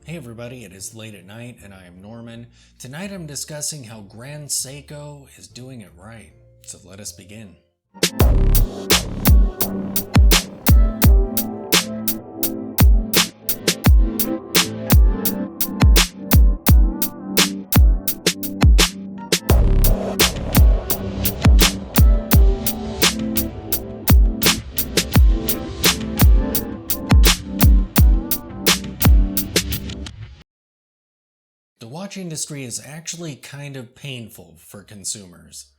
Hey everybody, it is late at night and I am Norman. Tonight I'm discussing how Grand Seiko is doing it right. So let us begin. The watch industry is actually kind of painful for consumers.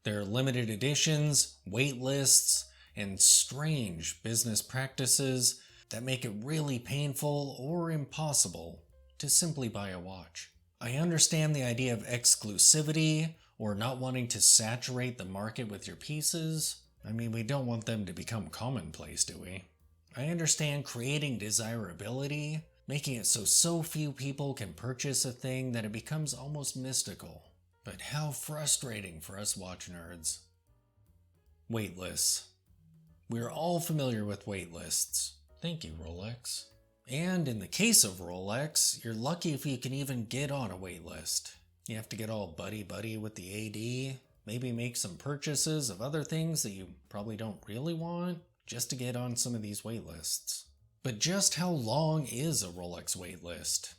There are limited editions, wait lists, and strange business practices that make it really painful or impossible to simply buy a watch. I understand the idea of exclusivity or not wanting to saturate the market with your pieces. I mean, we don't want them to become commonplace, do we? I understand creating desirability, making it so few people can purchase a thing that it becomes almost mystical. But how frustrating for us watch nerds. Waitlists. We're all familiar with waitlists. Thank you, Rolex. And in the case of Rolex, you're lucky if you can even get on a waitlist. You have to get all buddy-buddy with the AD, maybe make some purchases of other things that you probably don't really want, just to get on some of these waitlists. But just how long is a Rolex waitlist?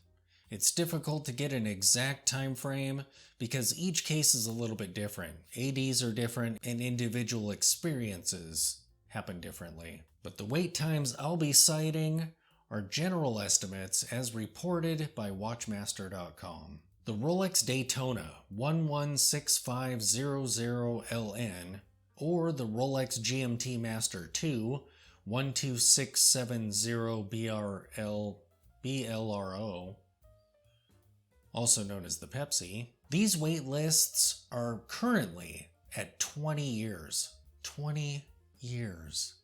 It's difficult to get an exact time frame because each case is a little bit different. ADs are different and individual experiences happen differently. But the wait times I'll be citing are general estimates as reported by Watchmaster.com. The Rolex Daytona 116500LN or the Rolex GMT Master 2 12670BLRO, also known as the Pepsi. These wait lists are currently at 20 years. 20 years.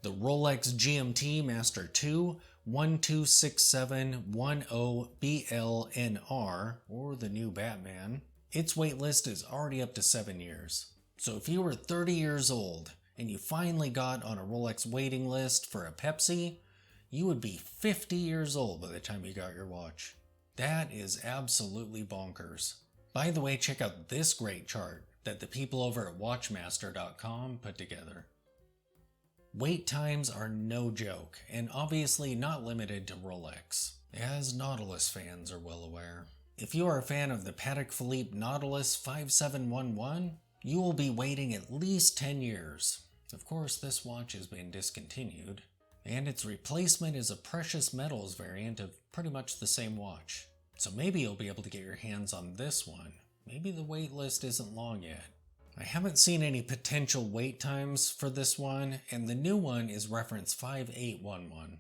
The Rolex GMT Master 2 126710BLNR, or the new Batman, its wait list is already up to 7 years. So if you were 30 years old and you finally got on a Rolex waiting list for a Pepsi, you would be 50 years old by the time you got your watch. That is absolutely bonkers. By the way, check out this great chart that the people over at Watchmaster.com put together. Wait times are no joke, and obviously not limited to Rolex, as Nautilus fans are well aware. If you are a fan of the Patek Philippe Nautilus 5711, you will be waiting at least 10 years. Of course, this watch has been discontinued, and its replacement is a precious metals variant of pretty much the same watch. So maybe you'll be able to get your hands on this one. Maybe the wait list isn't long yet. I haven't seen any potential wait times for this one, and the new one is reference 5811.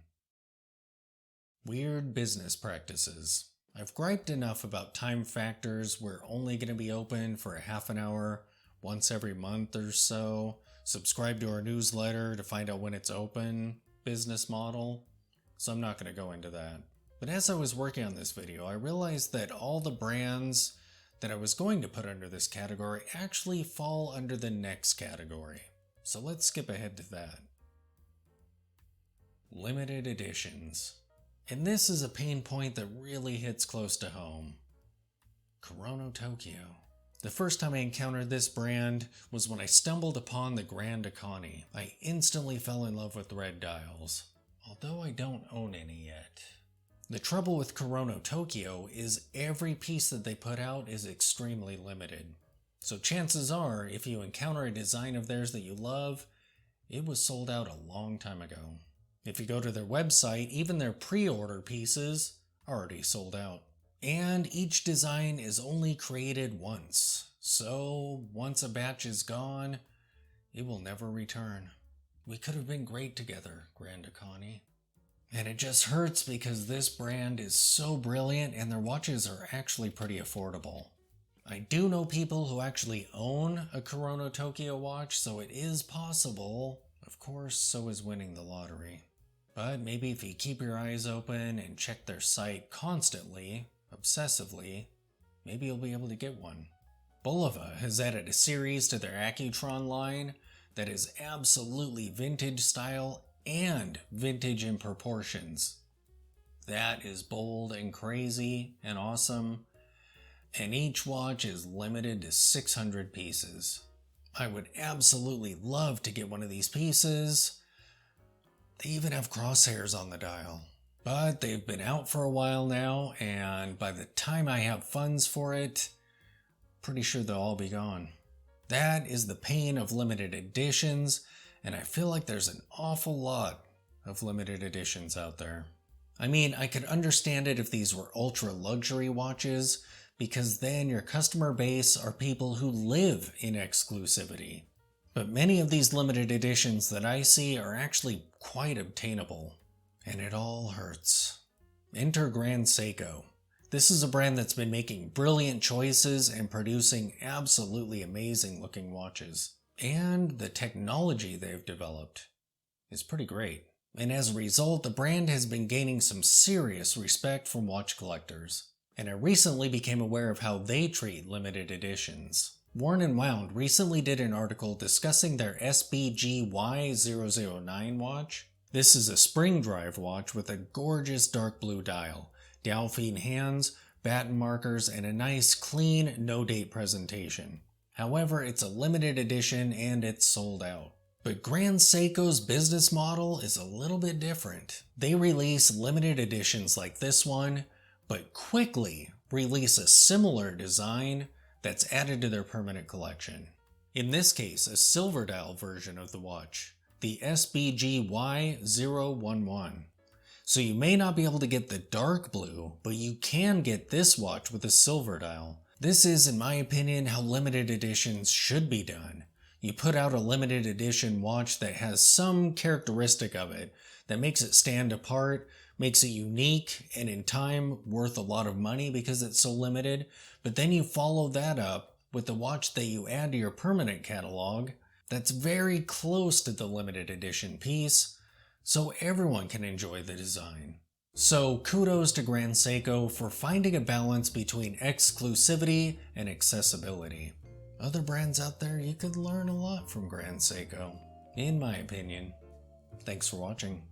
Weird business practices. I've griped enough about time factors. We're only going to be open for a half an hour once every month or so. Subscribe to our newsletter to find out when it's open business model. So I'm not going to go into that. But as I was working on this video, I realized that all the brands that I was going to put under this category actually fall under the next category. So let's skip ahead to that. Limited editions. And this is a pain point that really hits close to home. Chrono Tokyo. The first time I encountered this brand was when I stumbled upon the Grand Seiko. I instantly fell in love with the red dials, although I don't own any yet. The trouble with Chrono Tokyo is every piece that they put out is extremely limited. So chances are, if you encounter a design of theirs that you love, it was sold out a long time ago. If you go to their website, even their pre-order pieces are already sold out. And each design is only created once. So once a batch is gone, it will never return. We could have been great together, Grand Seiko. And it just hurts because this brand is so brilliant and their watches are actually pretty affordable. I do know people who actually own a Chrono Tokyo watch, so it is possible. Of course, so is winning the lottery. But maybe if you keep your eyes open and check their site constantly, obsessively, maybe you'll be able to get one. Bulova has added a series to their Accutron line that is absolutely vintage style and vintage in proportions. That is bold and crazy and awesome. And each watch is limited to 600 pieces. I would absolutely love to get one of these pieces. They even have crosshairs on the dial. But they've been out for a while now, and by the time I have funds for it, pretty sure they'll all be gone. That is the pain of limited editions, and I feel like there's an awful lot of limited editions out there. I mean, I could understand it if these were ultra luxury watches, because then your customer base are people who live in exclusivity. But many of these limited editions that I see are actually quite obtainable, and it all hurts. Enter Grand Seiko. This is a brand that's been making brilliant choices and producing absolutely amazing looking watches. And the technology they've developed is pretty great. And as a result, the brand has been gaining some serious respect from watch collectors. And I recently became aware of how they treat limited editions. Worn & Wound recently did an article discussing their SBGY009 watch. This is a spring drive watch with a gorgeous dark blue dial, Delphine hands, baton markers, and a nice clean no-date presentation. However, it's a limited edition and it's sold out. But Grand Seiko's business model is a little bit different. They release limited editions like this one, but quickly release a similar design that's added to their permanent collection. In this case, a silver dial version of the watch, the SBGY011. So you may not be able to get the dark blue, but you can get this watch with a silver dial. This is, in my opinion, how limited editions should be done. You put out a limited edition watch that has some characteristic of it that makes it stand apart, makes it unique, and in time worth a lot of money because it's so limited, but then you follow that up with the watch that you add to your permanent catalog that's very close to the limited edition piece, so everyone can enjoy the design. So kudos to Grand Seiko for finding a balance between exclusivity and accessibility. Other brands out there, you could learn a lot from Grand Seiko, in my opinion. Thanks for watching.